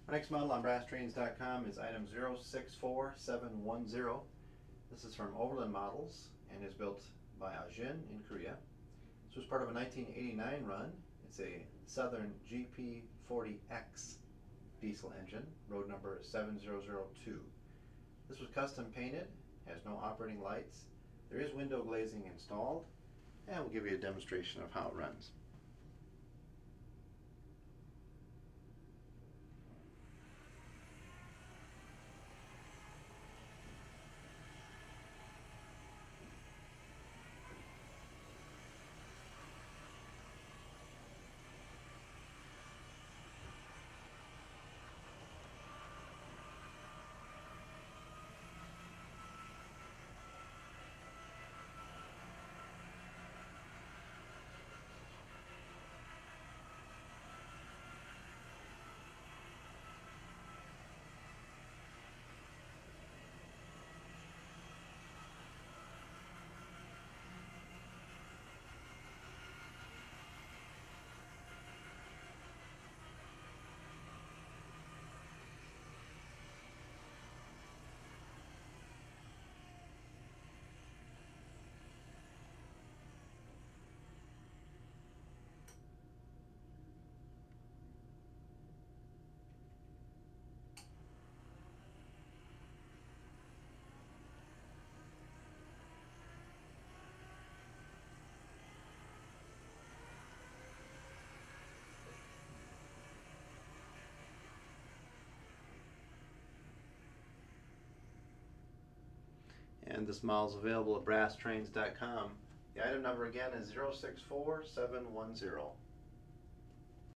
Our next model on BrassTrains.com is item 064710. This is from Overland Models and is built by Ajin in Korea. This was part of a 1989 run. It's a Southern GP40X diesel engine, road number 7002. This was custom painted, has no operating lights. There is window glazing installed, and we'll give you a demonstration of how it runs. And this model is available at BrassTrains.com. The item number again is 064710.